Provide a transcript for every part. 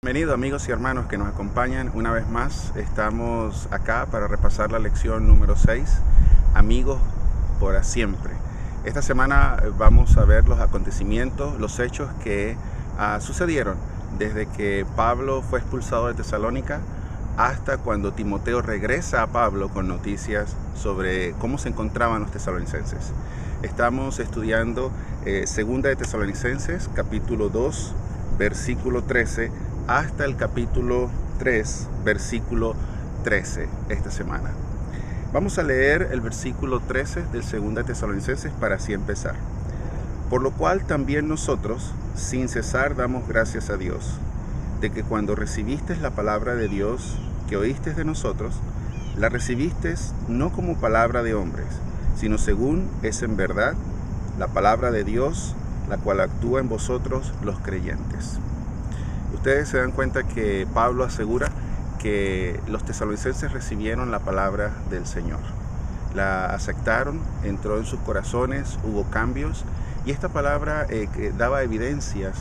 Bienvenidos amigos y hermanos que nos acompañan una vez más. Estamos acá para repasar la lección número 6, Amigos por siempre. Esta semana vamos a ver los acontecimientos, los hechos que sucedieron desde que Pablo fue expulsado de Tesalónica hasta cuando Timoteo regresa a Pablo con noticias sobre cómo se encontraban los tesalonicenses. Estamos estudiando Segunda de Tesalonicenses, capítulo 2, versículo 13, hasta el capítulo 3, versículo 13, esta semana. Vamos a leer el versículo 13 del Segunda de Tesalonicenses para así empezar. Por lo cual también nosotros, sin cesar, damos gracias a Dios, de que cuando recibiste la palabra de Dios que oíste de nosotros, la recibiste no como palabra de hombres, sino según es en verdad la palabra de Dios, la cual actúa en vosotros los creyentes. Ustedes se dan cuenta que Pablo asegura que los tesalonicenses recibieron la palabra del Señor. La aceptaron, entró en sus corazones, hubo cambios, y esta palabra daba evidencias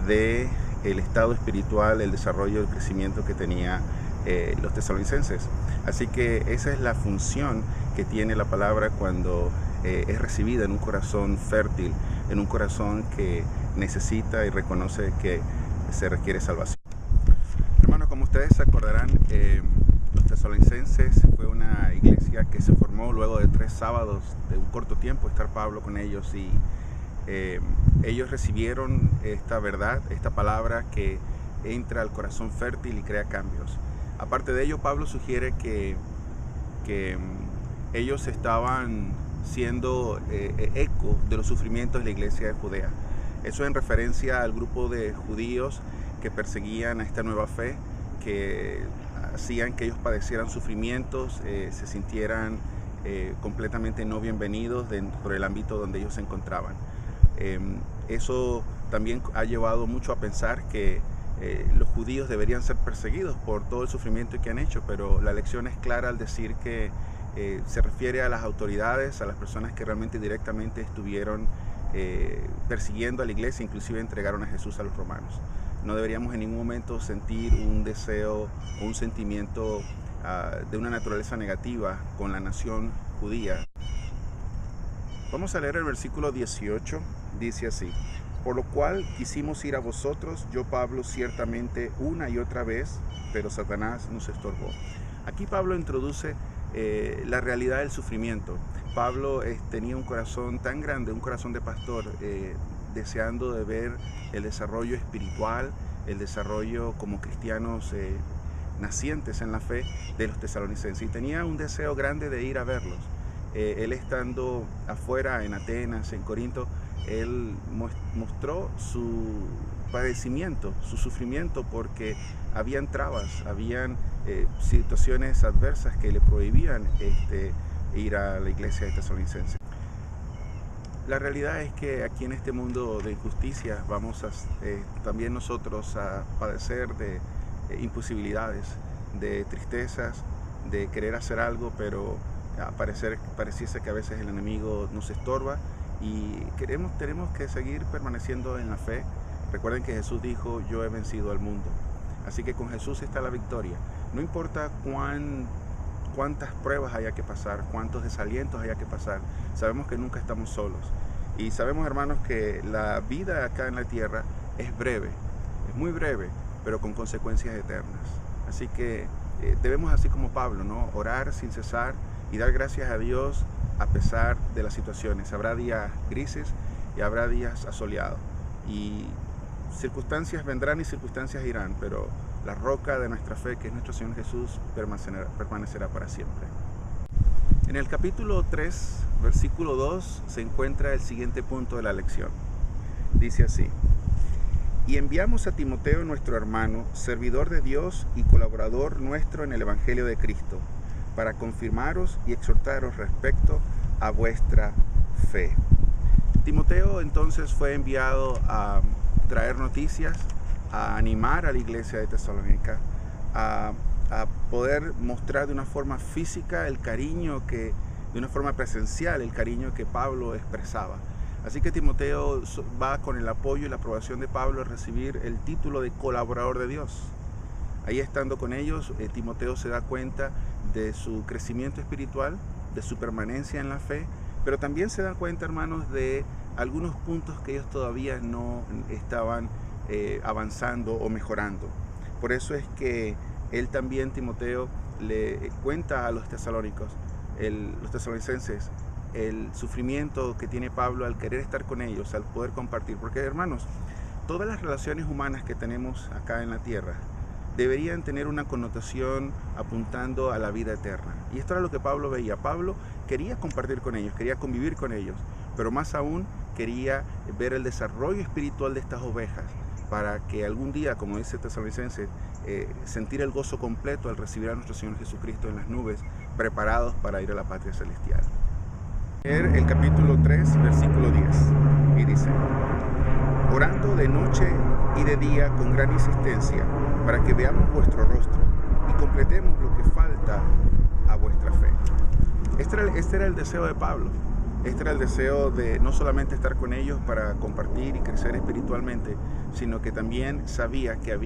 de el estado espiritual, el desarrollo, el crecimiento que tenía los tesalonicenses. Así que esa es la función que tiene la palabra cuando es recibida en un corazón fértil, en un corazón que necesita y reconoce que se requiere salvación. Hermanos, como ustedes se acordarán, los tesalonicenses fue una iglesia que se formó luego de 3 sábados de un corto tiempo estar Pablo con ellos, y ellos recibieron esta verdad, esta palabra que entra al corazón fértil y crea cambios. Aparte de ello, Pablo sugiere que ellos estaban siendo eco de los sufrimientos de la iglesia de Judea. Eso en referencia al grupo de judíos que perseguían a esta nueva fe, que hacían que ellos padecieran sufrimientos, se sintieran completamente no bienvenidos dentro del ámbito donde ellos se encontraban. Eso también ha llevado mucho a pensar que los judíos deberían ser perseguidos por todo el sufrimiento que han hecho, pero la lección es clara al decir que se refiere a las autoridades, a las personas que realmente directamente estuvieron persiguiendo a la iglesia, inclusive entregaron a Jesús a los romanos. No deberíamos en ningún momento sentir un deseo o un sentimiento de una naturaleza negativa con la nación judía. Vamos a leer el versículo 18, dice así: por lo cual quisimos ir a vosotros, yo Pablo ciertamente una y otra vez, pero Satanás nos estorbó. Aquí Pablo introduce la realidad del sufrimiento. Pablo tenía un corazón tan grande, un corazón de pastor, deseando de ver el desarrollo espiritual, el desarrollo como cristianos nacientes en la fe de los tesalonicenses, y tenía un deseo grande de ir a verlos. Él estando afuera en Atenas, en Corinto, él mostró su padecimiento, su sufrimiento, porque habían trabas, habían situaciones adversas que le prohibían ir a la iglesia de Tesalonicenses. La realidad es que aquí en este mundo de injusticia vamos también nosotros a padecer de imposibilidades, de tristezas, de querer hacer algo, pero pareciese que a veces el enemigo nos estorba, y tenemos que seguir permaneciendo en la fe. Recuerden que Jesús dijo: yo he vencido al mundo. Así que con Jesús está la victoria. No importa cuántas pruebas haya que pasar, cuántos desalientos haya que pasar, sabemos que nunca estamos solos. Y sabemos, hermanos, que la vida acá en la tierra es breve, es muy breve, pero con consecuencias eternas. Así que debemos, así como Pablo, ¿no?, orar sin cesar y dar gracias a Dios a pesar de las situaciones. Habrá días grises y habrá días asoleados, y circunstancias vendrán y circunstancias irán, pero la roca de nuestra fe, que es nuestro Señor Jesús, permanecerá para siempre. En el capítulo 3, versículo 2, se encuentra el siguiente punto de la lección. Dice así: y enviamos a Timoteo, nuestro hermano, servidor de Dios y colaborador nuestro en el Evangelio de Cristo, para confirmaros y exhortaros respecto a vuestra fe. Timoteo entonces fue enviado a traer noticias, a animar a la iglesia de Tesalónica, a poder mostrar de una forma física el cariño de una forma presencial, el cariño que Pablo expresaba. Así que Timoteo va con el apoyo y la aprobación de Pablo a recibir el título de colaborador de Dios. Ahí estando con ellos, Timoteo se da cuenta de su crecimiento espiritual, de su permanencia en la fe, pero también se da cuenta, hermanos, de algunos puntos que ellos todavía no estaban avanzando o mejorando. Por eso es que él también, Timoteo, le cuenta a los tesalonicenses, el sufrimiento que tiene Pablo al querer estar con ellos, al poder compartir. Porque, hermanos, todas las relaciones humanas que tenemos acá en la tierra deberían tener una connotación apuntando a la vida eterna. Y esto era lo que Pablo veía. Pablo quería compartir con ellos, quería convivir con ellos, pero más aún quería ver el desarrollo espiritual de estas ovejas, para que algún día, como dice Tesalonicenses, sentir el gozo completo al recibir a nuestro Señor Jesucristo en las nubes, preparados para ir a la patria celestial. El capítulo 3, versículo 10, y dice: orando de noche y de día con gran insistencia, para que veamos vuestro rostro y completemos lo que falta a vuestra fe. Este era el deseo de Pablo. Este era el deseo de no solamente estar con ellos para compartir y crecer espiritualmente, sino que también sabía que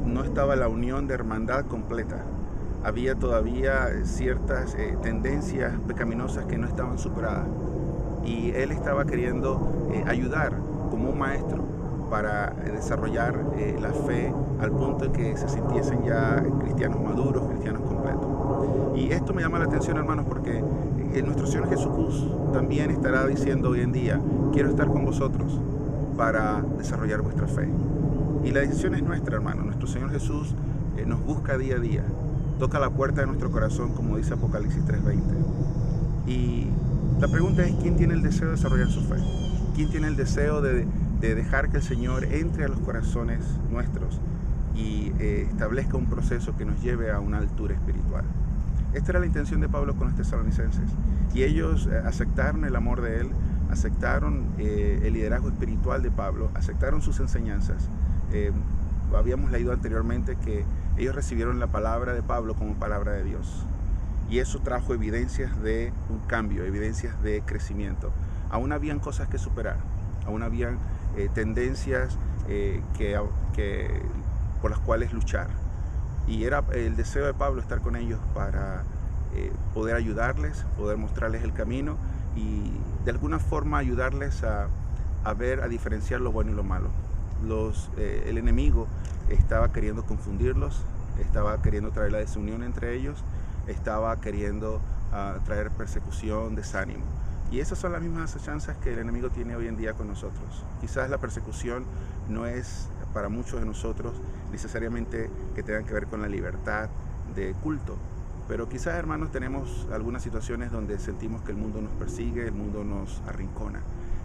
no estaba la unión de hermandad completa. Había todavía ciertas tendencias pecaminosas que no estaban superadas. Y él estaba queriendo ayudar como un maestro para desarrollar la fe al punto de que se sintiesen ya cristianos maduros, cristianos completos. Y esto me llama la atención, hermanos, porque nuestro Señor Jesús también estará diciendo hoy en día: quiero estar con vosotros para desarrollar vuestra fe. Y la decisión es nuestra, hermano. Nuestro Señor Jesús nos busca día a día, toca la puerta de nuestro corazón, como dice Apocalipsis 3:20. Y la pregunta es: ¿quién tiene el deseo de desarrollar su fe? ¿Quién tiene el deseo de dejar que el Señor entre a los corazones nuestros y establezca un proceso que nos lleve a una altura espiritual? Esta era la intención de Pablo con los tesalonicenses, y ellos aceptaron el amor de él, aceptaron el liderazgo espiritual de Pablo, aceptaron sus enseñanzas. Habíamos leído anteriormente que ellos recibieron la palabra de Pablo como palabra de Dios, y eso trajo evidencias de un cambio, evidencias de crecimiento. Aún habían cosas que superar, aún habían tendencias por las cuales luchar. Y era el deseo de Pablo estar con ellos para poder ayudarles, poder mostrarles el camino y de alguna forma ayudarles a ver, a diferenciar lo bueno y lo malo. El enemigo estaba queriendo confundirlos, estaba queriendo traer la desunión entre ellos, estaba queriendo traer persecución, desánimo. Y esas son las mismas acechanzas que el enemigo tiene hoy en día con nosotros. Quizás la persecución no es para muchos de nosotros necesariamente que tengan que ver con la libertad de culto, pero quizás, hermanos, tenemos algunas situaciones donde sentimos que el mundo nos persigue, el mundo nos arrincona.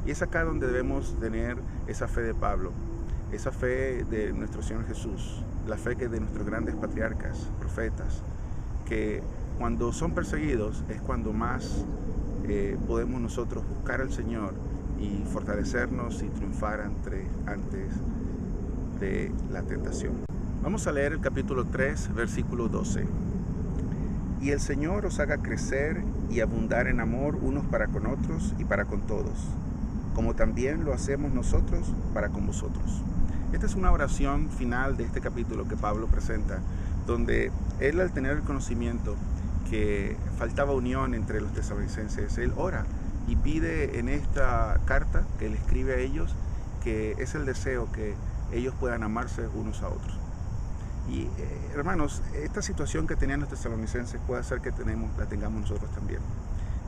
Y es acá donde debemos tener esa fe de Pablo, esa fe de nuestro Señor Jesús, la fe que de nuestros grandes patriarcas, profetas, que cuando son perseguidos es cuando más podemos nosotros buscar al Señor y fortalecernos y triunfar antes de la tentación. Vamos a leer el capítulo 3, versículo 12. Y el Señor os haga crecer y abundar en amor unos para con otros y para con todos, como también lo hacemos nosotros para con vosotros. Esta es una oración final de este capítulo que Pablo presenta, donde él, al tener el conocimiento que faltaba unión entre los tesalonicenses, él ora y pide en esta carta que él escribe a ellos, que es el deseo que ellos puedan amarse unos a otros. Y hermanos, esta situación que tenían los tesalonicenses puede hacer que la tengamos nosotros también.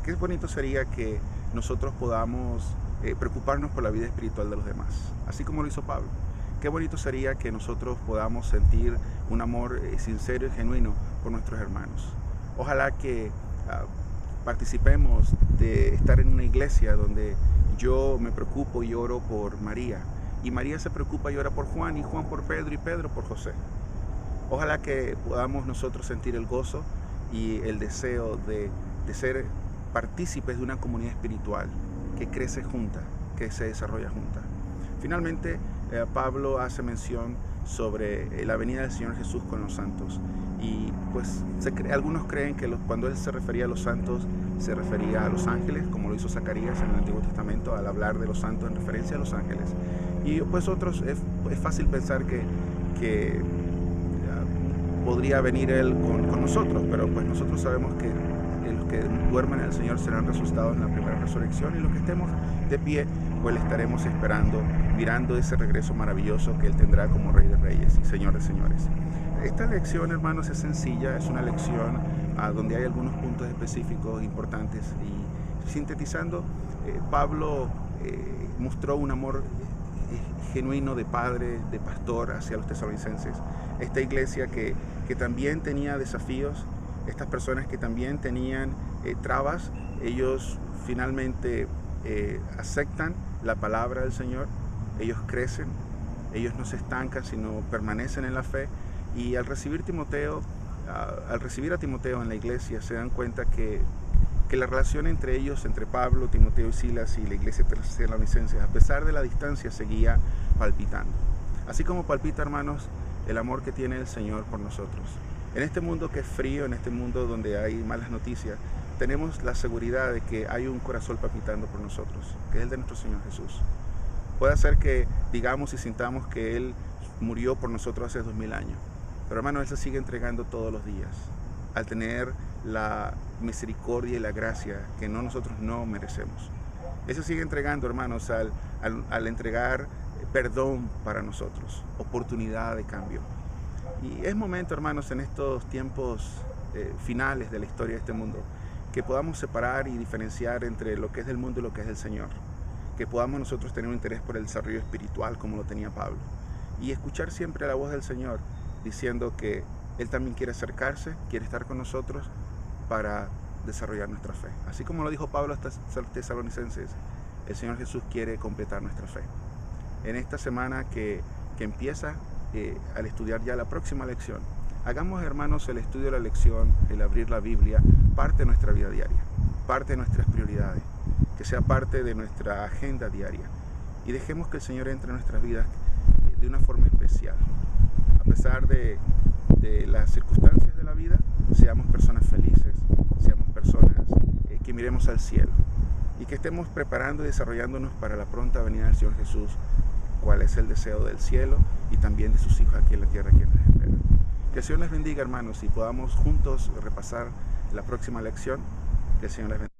Qué bonito sería que nosotros podamos preocuparnos por la vida espiritual de los demás, así como lo hizo Pablo. Qué bonito sería que nosotros podamos sentir un amor sincero y genuino por nuestros hermanos. Ojalá que participemos de estar en una iglesia donde yo me preocupo y oro por María, y María se preocupa y ora por Juan, y Juan por Pedro, y Pedro por José. Ojalá que podamos nosotros sentir el gozo y el deseo de ser partícipes de una comunidad espiritual que crece junta, que se desarrolla junta. Finalmente, Pablo hace mención sobre la venida del Señor Jesús con los santos, y pues algunos creen que cuando él se refería a los santos se refería a los ángeles, como lo hizo Zacarías en el Antiguo Testamento al hablar de los santos en referencia a los ángeles. Y pues otros, es fácil pensar que podría venir Él con nosotros, pero pues nosotros sabemos que los que duermen en el Señor serán resucitados en la primera resurrección, y los que estemos de pie, pues le estaremos esperando, mirando ese regreso maravilloso que Él tendrá como Rey de Reyes y Señor de Señores. Esta lección, hermanos, es sencilla, es una lección donde hay algunos puntos específicos importantes, y sintetizando, Pablo mostró un amor genuino de padre, de pastor hacia los tesalonicenses. Esta iglesia que también tenía desafíos, estas personas que también tenían trabas, ellos finalmente aceptan la palabra del Señor, ellos crecen, ellos no se estancan, sino permanecen en la fe, y al recibir a Timoteo en la iglesia, se dan cuenta que la relación entre ellos, entre Pablo, Timoteo y Silas y la iglesia tesalonicense, a pesar de la distancia, seguía palpitando. Así como palpita, hermanos, el amor que tiene el Señor por nosotros. En este mundo que es frío, en este mundo donde hay malas noticias, tenemos la seguridad de que hay un corazón palpitando por nosotros, que es el de nuestro Señor Jesús. Puede ser que digamos y sintamos que Él murió por nosotros hace 2000 años, pero hermano, Él se sigue entregando todos los días, al tener la misericordia y la gracia que nosotros no merecemos. Él se sigue entregando, hermanos, al entregar perdón para nosotros, oportunidad de cambio. Y es momento, hermanos, en estos tiempos finales de la historia de este mundo, que podamos separar y diferenciar entre lo que es del mundo y lo que es del Señor. Que podamos nosotros tener un interés por el desarrollo espiritual como lo tenía Pablo. Y escuchar siempre la voz del Señor diciendo que Él también quiere acercarse, quiere estar con nosotros para desarrollar nuestra fe. Así como lo dijo Pablo a los tesalonicenses, el Señor Jesús quiere completar nuestra fe. En esta semana que empieza, al estudiar ya la próxima lección, hagamos, hermanos, el estudio de la lección, el abrir la Biblia, parte de nuestra vida diaria, parte de nuestras prioridades, que sea parte de nuestra agenda diaria, y dejemos que el Señor entre en nuestras vidas de una forma especial. A pesar de las circunstancias de la vida, seamos personas felices, seamos personas que miremos al cielo, y que estemos preparando y desarrollándonos para la pronta venida del Señor Jesús, cuál es el deseo del cielo y también de sus hijos aquí en la tierra, quienes nos esperan. Que el Señor les bendiga, hermanos, y podamos juntos repasar la próxima lección. Que el Señor les bendiga.